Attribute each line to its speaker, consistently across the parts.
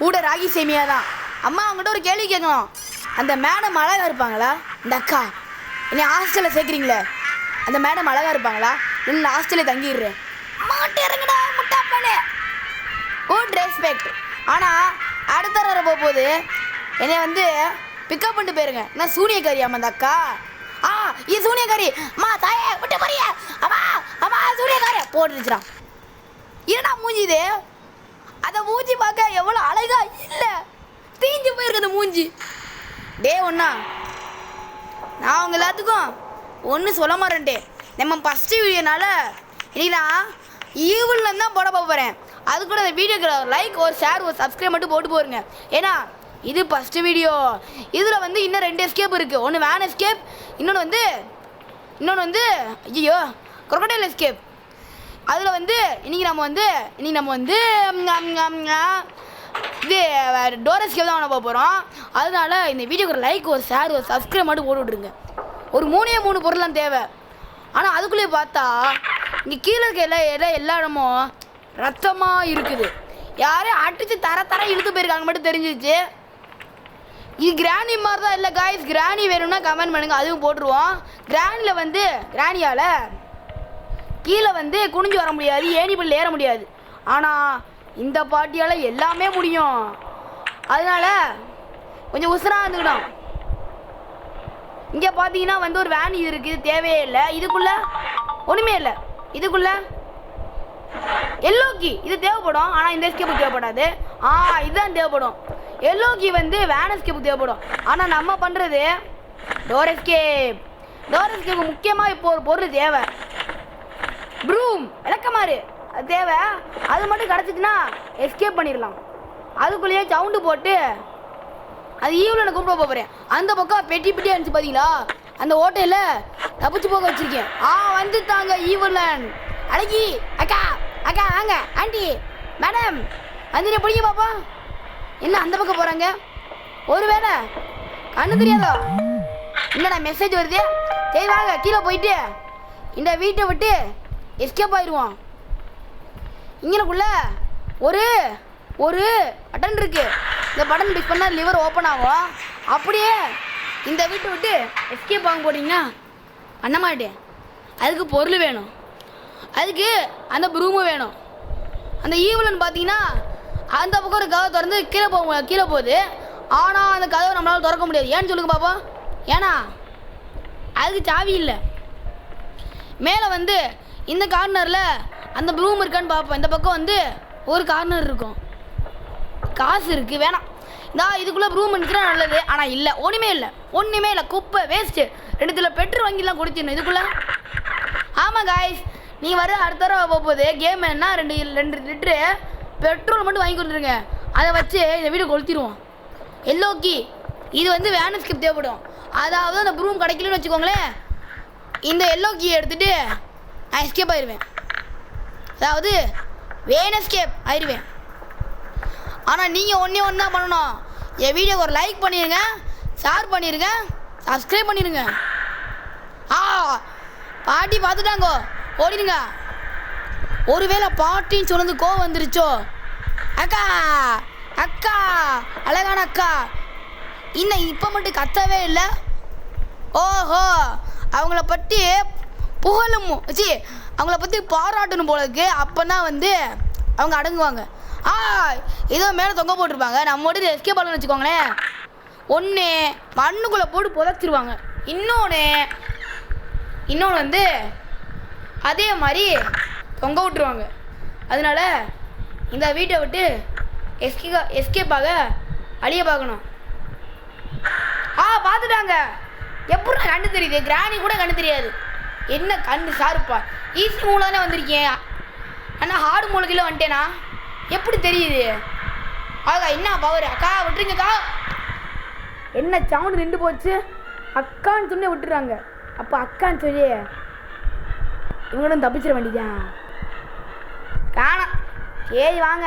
Speaker 1: கூட ராகி சேமியா தான். அம்மா அவங்ககிட்ட ஒரு கேள்வி கேட்கணும். அந்த மேடம் அழகாக இருப்பாங்களா? இந்த அக்கா என்னை ஹாஸ்டலில் சேர்க்குறீங்களே, அந்த மேடம் அழகாக இருப்பாங்களா? இல்லை ஹாஸ்டலில் தங்கிடுறேன். மாட்டு இறங்கடா முட்டாப்பானே. Good respect. ஆனால் அடுத்த வர போகும்போது என்னை வந்து பிக்கப் பண்ணிட்டு போயிருங்க. நான் சூனியக்காரி அம்மா அந்த அக்கா. இது சூனியக்காரி. அம்மா தாயே விட்டு போறிய. அம்மா அம்மா சூனியக்காரி போட்டுருச்சுடா. என்னடா மூஞ்சி இது? அந்த மூஞ்சி பார்க்க எவ்வளோ அழகா இல்லை, தீஞ்சு போயிருக்கு அந்த மூஞ்சி. டே ஒன்றா நான் அவங்க எல்லாத்துக்கும் ஒன்றும் சொல்ல மாட்டேன்ட்டே. நம்ம ஃபஸ்ட்டு வீடியோனால இன்னைக்கு நான் ஈவினில் தான் போட போகிறேன். அது கூட அந்த வீடியோக்கு லைக் ஒரு ஷேர் ஒரு சப்ஸ்கிரைப் மட்டும் போட்டு போருங்க. ஏன்னா இது ஃபஸ்ட்டு வீடியோ. இதில் வந்து இன்னும் 2 எஸ்கேப் இருக்குது. ஒன்று வேன் எஸ்கேப், இன்னொன்று வந்து ஐயோ crocodile எஸ்கேப். அதில் வந்து இன்றைக்கி நம்ம வந்து இது டோர் எஸ்கேப் தான் பண்ண போகிறோம். அதனால இந்த வீடியோக்கு ஒரு லைக் ஒரு ஷேர் ஒரு சப்ஸ்கிரைப் மட்டும் போட்டு விட்ருங்க. ஒரு 3 பொருள் தான் தேவை. ஆனால் அதுக்குள்ளேயே பார்த்தா இங்கே கீழே இருக்க எல்லா இடமும் ரத்தமாக இருக்குது. யாரையும் அடித்து தர இழுத்து போயிருக்காங்க மட்டும் தெரிஞ்சிச்சு. இது கிராணி மாதிரி தான் இல்லை காய்ஸ். கிராணி வேணும்னா கமெண்ட் பண்ணுங்கள், அதுவும் போட்டுருவோம். கிராணியில் வந்து கிராணியால் கீழே வந்து குனிஞ்சு வர முடியாது, ஏணிப்பள்ளியில் ஏற முடியாது. ஆனால் இந்த பாட்டியால் எல்லாமே முடியும். அதனால் கொஞ்சம் உசுராக இருந்துக்கணும். இங்கே பார்த்தீங்கன்னா வந்து ஒரு வேன் இது இருக்குது, தேவையே இல்லை. இதுக்குள்ளே ஒன்றுமே இல்லை. இதுக்குள்ளே எல்லோக்கி இது தேவைப்படும். ஆனால் இந்த எஸ்கேப்புக்கு தேவைப்படாது. இதுதான் தேவைப்படும். எல்லோக்கி வந்து வேன் எஸ்கேப்புக்கு தேவைப்படும். ஆனால் நம்ம பண்ணுறது டோர் எஸ்கேப். டோர் எஸ்கேப்பு முக்கியமாக இப்போ ஒரு பொருள் தேவை. ப்ரூம் விளக்கமாறு அது தேவை. அது மட்டும் கிடச்சிச்சுன்னா எஸ்கேப் பண்ணிடலாம். அதுக்குள்ளேயே சவுண்டு போட்டு அது ஈவினில் கூப்பிட போகிறேன். அந்த பக்கம் பெட்டியாக இருந்துச்சு பார்த்தீங்களா, அந்த ஓட்டையில் தப்பிச்சு போக வச்சுருக்கேன். வந்துட்டாங்க ஈவலன். அழகி அக்கா அக்கா வாங்க ஆண்டி மேடம் வந்து பிடிங்க பாப்பா. என்ன அந்த பக்கம் போகிறாங்க? ஒரு வேளை கண்ணு தெரியாதோ? என்னடா மெசேஜ் வருது? சரி வாங்க கீழே போயிட்டு இந்த வீட்டை விட்டு எஸ்கேப் ஆயிடுவோம். இங்கனக்குள்ள ஒரு பட்டன் இருக்குது. இந்த பட்டன் கிளிக் பண்ணால் லிவர் ஓப்பன் ஆகும். அப்படியே இந்த வீட்டை விட்டு எஸ்கேப் ஆக போட்டிங்கன்னா பண்ண மாட்டேன். அதுக்கு பொருள் வேணும், அதுக்கு அந்த ப்ரூமும் வேணும். அந்த ஈவலன் பார்த்தீங்கன்னா அந்த பக்கம் ஒரு கதவை திறந்து கீழே போகுது. ஆனால் அந்த கதவை நம்மளால் திறக்க முடியாது. ஏன்னு சொல்லுங்க பாப்பா. ஏன்னா அதுக்கு சாவி இல்லை. மேலே வந்து இந்த கார்னரில் அந்த ப்ரூம் இருக்கான்னு பார்ப்போம். இந்த பக்கம் வந்து ஒரு கார்னர் இருக்கும், காசு இருக்குது, வேணாம். இதுக்குள்ளே ப்ரூம் இருந்துச்சுன்னா நல்லது. ஆனால் இல்லை, ஒன்றுமே இல்லை, குப்பை வேஸ்ட்டு. 2 பெட்ரோல் வாங்கிலாம் கொடுத்திடணும் இதுக்குள்ளே. ஆமாம் காய்ஸ், நீங்கள் வர அடுத்த தடவை போகும்போது கேம் என்ன 2 லிட்ரு பெட்ரோல் மட்டும் வாங்கி கொடுத்துருங்க. அதை வச்சு இந்த வீடு கொளுத்திடுவோம். எல்லோக்கி இது வந்து வேன் எஸ்கேப் தேவைப்படும். அதாவது அந்த ப்ரூம் கிடைக்கலன்னு வச்சுக்கோங்களேன், இந்த எல்லோக்கியை எடுத்துகிட்டு நான் எஸ்கேப் ஆயிடுவேன். அதாவது வேன் எஸ்கேப் ஆயிடுவேன். ஆனால் நீங்கள் ஒன்று தான் பண்ணணும். என் வீடியோக்கு ஒரு லைக் பண்ணிடுங்க, ஷேர் பண்ணிடுங்க, சப்ஸ்கிரைப் பண்ணிடுங்க. பாட்டி பார்த்துட்டாங்கோ, ஓடிடுங்க. ஒருவேளை பாட்டின்னு சொன்னது கோவம் வந்துருச்சோ? அக்கா அக்கா அழகான அக்கா இன்னும் இப்போ மட்டும் கத்தவே இல்லை. ஓஹோ, அவங்கள பற்றி புகழும் அவங்கள பற்றி பாராட்டணும் போல இருக்கு. அப்போ தான் வந்து அவங்க அடங்குவாங்க. ஏதோ மேலே தொங்க போட்டிருப்பாங்க. நம்ம உடனே எஸ்கேப் பண்ணணும்னு வச்சுக்கோங்களேன். ஒன்று மண்ணுக்குள்ளே போட்டு புதைச்சிருவாங்க. இன்னொன்று வந்து அதே மாதிரி தொங்க விட்டுருவாங்க. அதனால இந்த வீட்டை விட்டு எஸ்கேப்பாக அழிய பார்க்கணும். பார்த்துட்டாங்க. எப்படி கண்டு தெரியுது? கிராணி கூட கண்டு தெரியாது. என்ன கண்டு சாருப்பா. ஈஸி மூலம் தானே வந்திருக்கேன். ஆனால் ஹார்டு மூலக்கில் வந்துட்டேனா எப்படி தெரியுது? என்ன பவர்? அக்கா விட்டுருங்கக்கா. என்ன சவுண்டு நின்று போச்சு? அக்கான்னு சொன்னே விட்டுறாங்க. அப்போ அக்கான்னு சொல்லி இவங்களும் தப்பிச்சிட வேண்டியதான். காணோம். சரி வாங்க,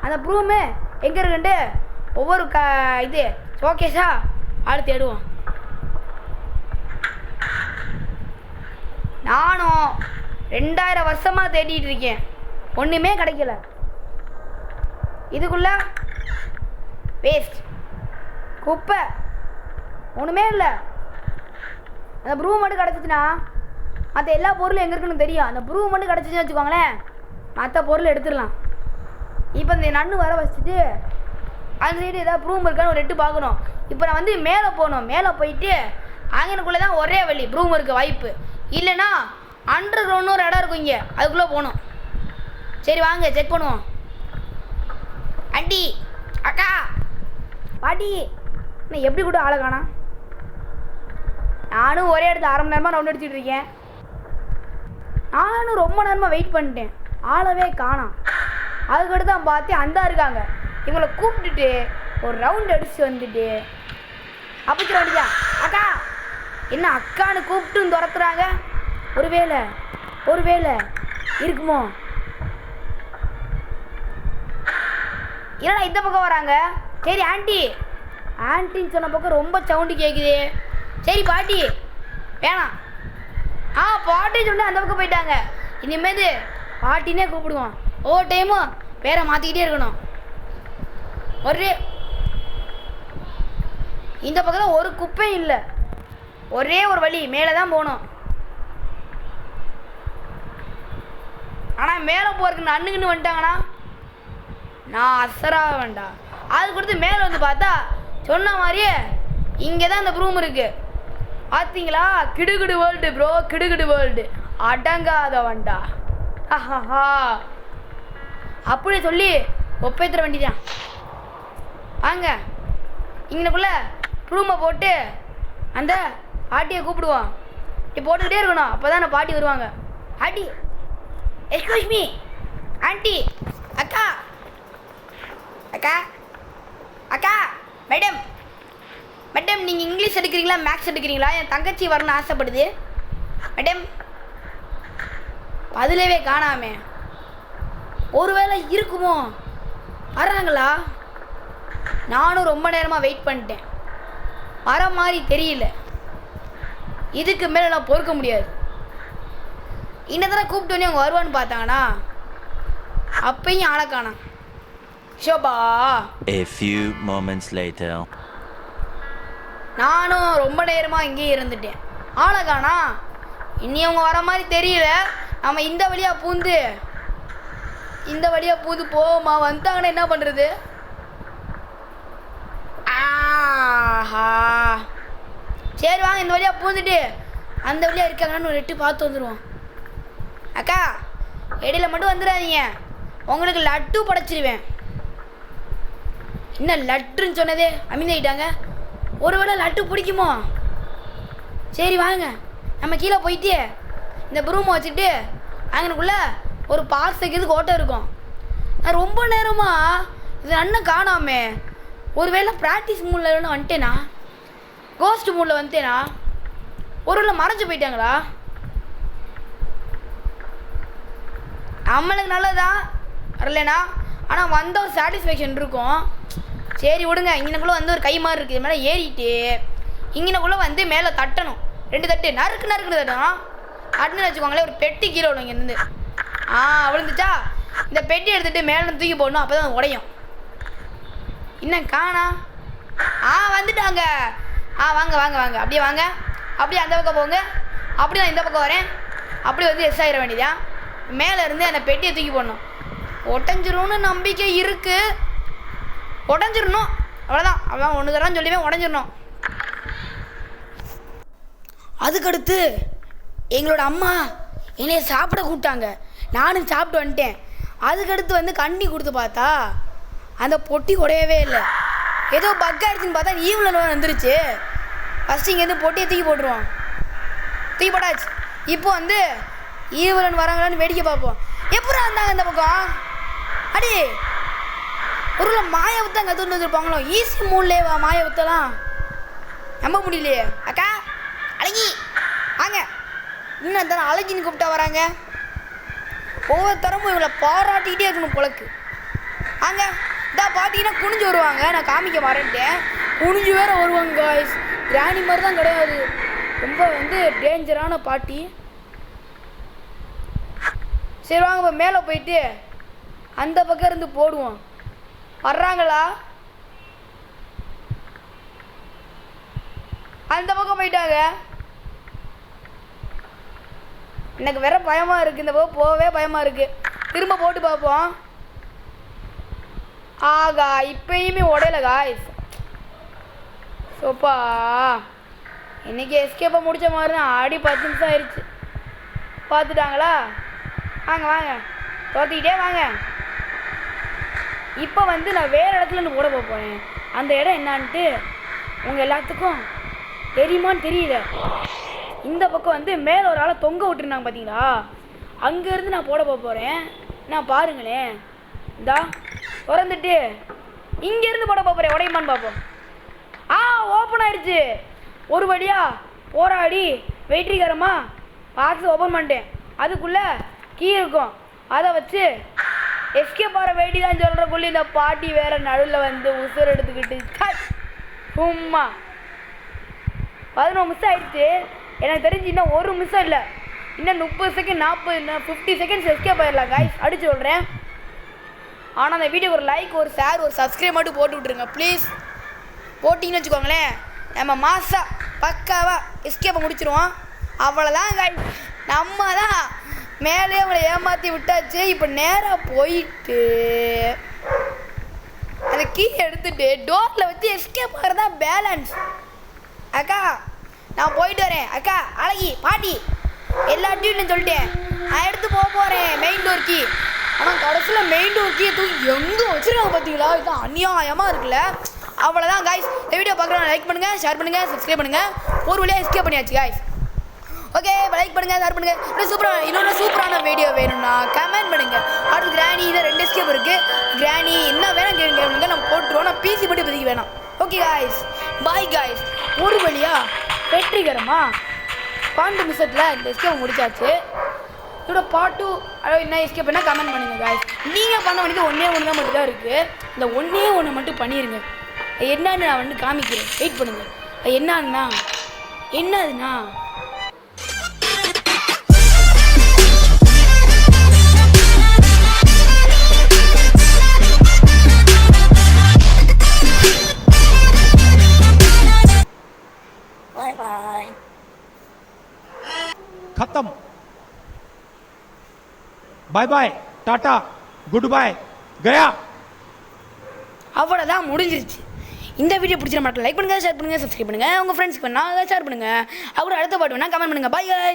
Speaker 1: அந்த ப்ரூமு எங்கே இருக்குன்ட்டு ஒவ்வொரு இது ஷோகேஸா ஆள் தேடுவோம். நானும் 2000 வருஷமாக தேடிட்டு இருக்கேன், ஒன்றுமே கிடைக்கல. இதுக்குள்ள வேஸ்ட், குப்பை, ஒன்றுமே இல்லை. அந்த ப்ரூ மட்டும் கிடச்சிச்சுன்னா மற்ற எல்லா பொருளும் எங்கே இருக்குன்னு தெரியும். அந்த ப்ரூ மட்டும் கிடச்சிச்சுன்னு வச்சுக்கோங்களேன், மற்ற பொருள் எடுத்துடலாம். இப்போ இந்த நன்னு வர வச்சுட்டு அந்த சைடு ஏதாவது ப்ரூம் இருக்கான்னு ஒரு எட்டு பார்க்கணும். இப்போ நான் வந்து மேலே போகணும். மேலே போயிட்டு அங்கனுக்குள்ளே தான் ஒரே வழி ப்ரூம் இருக்க வாய்ப்பு. இல்லைன்னா அண்டர் கிரவுண்ட் ஒரு இடம் இருக்கும் இங்கே, அதுக்குள்ளே போகணும். சரி வாங்க செக் பண்ணுவோம். ஆண்டி, அக்கா, பாட்டி, நான் எப்படி கூட ஆளை காணா? நானும் ஒரே இடத்துல 1/2 மணி நேரமாக ரவுண்ட் அடிச்சுட்டு இருக்கேன். நானும் ரொம்ப நேரமாக வெயிட் பண்ணிட்டேன், ஆளவே காணாம். அதுக்கடுத்து தான் பார்த்து அந்த இருக்காங்க. இவங்களை கூப்பிட்டுட்டு ஒரு ரவுண்ட் அடிச்சு வந்துட்டு அப்படி வேண்டியதான். அக்கா, என்ன அக்கான்னு கூப்பிட்டு துரத்துறாங்க? ஒருவேளை இருக்குமோ? இல்லைண்ணா இந்த பக்கம் வராங்க. சரி ஆன்ட்டின்னு சொன்ன பக்கம் ரொம்ப சவுண்டு கேட்குது. சரி பாட்டி வேணாம். பாட்டி சொன்ன அந்த பக்கம் போயிட்டாங்க. இனிமேல் பாட்டினே கூப்பிடுவோம். ஒவ்வொரு டைமும் பேரை மாற்றிக்கிட்டே இருக்கணும். இந்த பக்கத்தில் ஒரு குப்பையும் இல்லை, ஒரே ஒரு வழி மேலே தான் போகணும். ஆனால் மேலே போகிறதுக்கு அண்ணுக்குன்னு வந்துட்டாங்கன்னா நான் அசராக வேண்டாம். அது கொடுத்து மேலே வந்து பார்த்தா சொன்ன மாதிரியே இங்கே தான் இந்த ப்ரூம் இருக்குது. பார்த்தீங்களா? கிடுகிடு வேர்ல்டு ப்ரோ, கிடுகிடு வேர்ல்டு, அடங்காத வண்டா. ஹஹா, அப்படி சொல்லி ஒப்பேத்துற வண்டிதான். வாங்க இங்கனுக்குள்ளே ப்ரூமை போட்டு அந்த பாட்டியை கூப்பிடுவோம். இப்படி போட்டுக்கிட்டே இருக்கணும், அப்போ தான் பாட்டி வருவாங்க. ஆண்டி, எக்ஸ்கியூஸ் மீ, ஆண்டி, அக்கா, அக்கா, அக்கா, மேடம், நீங்கள் இங்கிலீஷ் எடுக்கிறீங்களா மேக்ஸ் எடுக்கிறீங்களா? என் தங்கச்சி வரணும்னு ஆசைப்படுது மேடம். பதிலவே காணாமே. ஒருவேளை இருக்குமோ? வர்றாங்களா? நானும் ரொம்ப நேரமாக வெயிட் பண்ணிட்டேன், வர மாதிரி தெரியல. இதுக்கு மேலே நான் பொறுக்க முடியாது. இன்னதெல்லாம் கூப்பிட்டு வந்து அவங்க வருவான்னு பார்த்தாங்கன்னா அப்பையும் ஆளை காணோம். Shobha.
Speaker 2: A few moments later.
Speaker 1: நானும் ரொம்ப நேரமாக இங்கேயே இருந்துட்டேன், ஆளை காணா. இனி அவங்க வர மாதிரி தெரியல. நம்ம இந்த வழியாக பூந்து போமா வந்துட்டாங்கன்னா என்ன பண்ணுறது? ஆஹா, சரி வாங்க இந்த வழியாக பூந்துட்டு அந்த வழியாக இருக்காங்கன்னு ஒரு எட்டு பார்த்து வந்துடுவோம். அக்கா, இடையில மட்டும் வந்துடாதீங்க, உங்களுக்கு லட்டு படைச்சிருவேன். என்ன லட்டுன்னு சொன்னதே அமைதியாயிட்டாங்க. ஒருவேளை லட்டு பிடிக்குமோ? சரி வாங்க நம்ம கீழே போயிட்டு இந்த ப்ரூமை வச்சுட்டு அங்கனுக்குள்ளே ஒரு பாக்ஸ் வைக்கிறதுக்கு ஓட்டம் இருக்கும். நான் ரொம்ப நேரமாக இது அண்ணன் காணாமே. ஒருவேளை ப்ராக்டிஸ் மூடில் வந்துட்டேனா, கோஸ்ட் மூடில் வந்துட்டேனா, ஒருவேளை மறைஞ்சு போயிட்டாங்களா? நம்மளுக்கு நல்லதான் வரலனா, ஆனால் வந்த ஒரு சாட்டிஸ்ஃபேக்ஷன் இருக்கும். சரி விடுங்க. இங்கனக்குள்ளே வந்து ஒரு கை மாதிரி இருக்குது, இது மேலே ஏறிட்டு இங்கனக்குள்ளே வந்து மேலே தட்டணும். 2 தட்டு நறுக்குன்னு தட்டணும். தட்டுன்னு வச்சுக்கோங்களேன், ஒரு பெட்டி கீழே விடும் இங்கேருந்து. விழுந்துச்சா? இந்த பெட்டி எடுத்துகிட்டு மேலே தூக்கி போடணும், அப்போ தான் உடையும். இன்னும் காணா? வந்துட்டாங்க. வாங்க வாங்க வாங்க, அப்படியே வாங்க, அப்படியே அந்த பக்கம் போங்க, அப்படி நான் இந்த பக்கம் வரேன். அப்படி வந்து எஸ் ஆகிட வேண்டியதான். மேலே இருந்து அந்த பெட்டியை தூக்கி போடணும். உடஞ்சிரும்னு நம்பிக்கை இருக்குது. உடஞ்சிடணும், அவ்வளோதான். அவ்வளோதான், 1 தடவை சொல்லிவேன், உடஞ்சிடணும். அதுக்கடுத்து எங்களோட அம்மா என்னைய சாப்பிட கூப்பிட்டாங்க. நானும் சாப்பிட்டு வந்துட்டேன். அதுக்கடுத்து வந்து கண்ணி கொடுத்து பார்த்தா அந்த பொட்டி உடையவே இல்லை. ஏதோ பக் ஆகிடுச்சின்னு பார்த்தா ஈவில் வந்துருச்சு. ஃபஸ்ட்டு இங்கேருந்து பொட்டியை தூக்கி போட்டுருவோம். தூக்கி போட்டாச்சு. இப்போ வந்து ஈவலன் வராங்களான்னு வேடிக்கை பார்ப்போம். எப்படி வந்தாங்க இந்த பக்கம்? அடி ஒரு மாயவத்தான் கற்றுட்டு வந்துருப்பாங்களோ. ஈஸி மூணுலேவா மாயவத்தெல்லாம் நம்ப முடியலையே. அக்கா, அழகி வாங்க. இன்னும் தானே அழகின்னு கூப்பிட்டா வராங்க. ஒவ்வொருத்தரமும் இவங்களை பாராட்டிக்கிட்டே இருக்கணும் பொழக்கு. வாங்க. இதான் பார்த்தீங்கன்னா குனிஞ்சு வருவாங்க. நான் காமிக்க வரேன்ட்டேன். குனிஞ்சு வேற வருவாங்க காய்ஸ். கிராணி மாதிரி தான் கிடையாது, ரொம்ப வந்து டேஞ்சரான பாட்டி. சரி வாங்க இப்போ மேலே போயிட்டு அந்த பக்கம் இருந்து போடுவோம். வர்றாங்களா? அந்த பக்கம் போயிட்டாங்க. எனக்கு வேற பயமா இருக்கு, இந்த பக்கம் போகவே பயமா இருக்கு. திரும்ப போட்டு பார்ப்போம். ஆகா இப்பயுமே உடையல காய்ஸ். சோப்பா இன்னைக்கு எஸ்கேப்பை முடிச்ச மாதிரி தான். ஆடி 10 நிமிஷம் ஆயிடுச்சு. பார்த்துட்டாங்களா? வாங்க வாங்க தோத்திக்கிட்டே வாங்க. இப்போ வந்து நான் வேறு இடத்துல இருந்து போட போகிறேன். அந்த இடம் என்னான்ட்டு உங்கள் எல்லாத்துக்கும் தெரியுமான்னு தெரியல. இந்த பக்கம் வந்து மேலே ஒரு ஆளை தொங்க விட்டுருந்தாங்க பார்த்தீங்களா? அங்கேருந்து நான் போட போகிறேன். நான் பாருங்களேன், இந்தா திறந்துட்டு இங்கேருந்து போட போகிறேன். உடையுமான்னு பார்ப்போம். ஓப்பன் ஆயிடுச்சு. ஒரு வழியாக போராடி வெயிட்ரிகரமாக பாக்ஸ் ஓப்பன் பண்ணிட்டேன். அதுக்குள்ளே கீ இருக்கும், அதை வச்சு எஸ்கேப் ஆகிற வெயிட்டி தான் சொல்கிறக்குள்ளே இந்த பாட்டி வேறு நடுவில் வந்து உசுர் எடுத்துக்கிட்டு சும்மா 11 நிமிஷம் ஆயிடுச்சு. எனக்கு தெரிஞ்சு இன்னும் ஒரு நிமிஷம் இல்லை, இன்னும் 30 செகண்ட் 50 செகண்ட்ஸ் எஸ்கேப் ஆயிடலாம் காய்ஸ். அடிச்சு சொல்கிறேன். ஆனால் அந்த வீடியோக்கு ஒரு லைக், ஒரு ஷேர், ஒரு சப்ஸ்கிரைப் மட்டும் போட்டு விட்ருங்க ப்ளீஸ். போட்டிங்கன்னு வச்சுக்கோங்களேன், நம்ம மாசா பக்காவாக எஸ்கேப்பை முடிச்சிருவோம். அவ்வளோதான் காய்ஸ். நம்ம தான் மேலே அவங்களை ஏமாற்றி விட்டாச்சு. இப்போ நேராக போயிட்டு அந்த கீ எடுத்துட்டு டோரில் வச்சு எஸ்கேப் ஆகிறதா பேலன்ஸ். அக்கா நான் போயிட்டு வரேன். அக்கா அழகி பாட்டி எல்லாத்தையும் நான் சொல்லிட்டேன். நான் எடுத்து போகிறேன் மெயின் டோர் கீ. ஆனால் கடைசியில் மெயின் டோர் கீயை தூக்கி எங்கே வச்சுருக்காங்க பார்த்தீங்களா? இது அநியாயமாக இருக்குல்ல. அவ்வளோதான் காய்ஸ். இந்த வீடியோ பார்க்குறோம், லைக் பண்ணுங்கள், ஷேர் பண்ணுங்கள், சப்ஸ்கிரைப் பண்ணுங்கள். ஒரு வழியாக எஸ்கேப் பண்ணியாச்சு காய்ஸ். ஓகே லைக் பண்ணுங்கள், ஷேர் பண்ணுங்கள். இன்னொரு சூப்பரான வீடியோ வேணும்னா கமெண்ட் பண்ணுங்கள். அடுத்து கிராணி இதை 2 எஸ்கேப் இருக்குது. கிராணி என்ன வேணும் கேளுங்க, நம்ம போட்டுருவோம். நான் பிசி பற்றி பதிக்க வேணாம். Okay guys, bye guys. ஒரு வழியாக வெற்றிகரமாக 12 நிமிஷத்தில் இந்த எஸ்கேப் முடிச்சாச்சு. இதோட பாட்டு என்ன எஸ்கேப் பண்ணால் கமெண்ட் பண்ணுங்கள் காய்ஸ். நீங்கள் பண்ண வேண்டியது ஒன்றே ஒன்று தான் மட்டும் தான் இருக்குது. இந்த ஒன்றே ஒன்று மட்டும் பண்ணிடுங்க. என்னன்னு நான் வந்து காமிக்கிறேன், வெயிட் பண்ணுங்கள். என்னதுன்னா
Speaker 3: खत्म. Bye bye, tata, good bye, गया.
Speaker 1: அவ்வளோதான் முடிஞ்சிருச்சு. இந்த வீடியோ பிடிச்சிட மாட்டேன். லைக் பண்ணுங்கள், ஷேர் பண்ணுங்கள், சப்ஸ்கிரைப் பண்ணுங்கள். உங்கள் ஃப்ரெண்ட்ஸ்க்கு வேணா ஷேர் பண்ணுங்கள். அப்புறம் அடுத்த பாட்டு வேணா கமெண்ட் பண்ணுங்கள். Bye guys.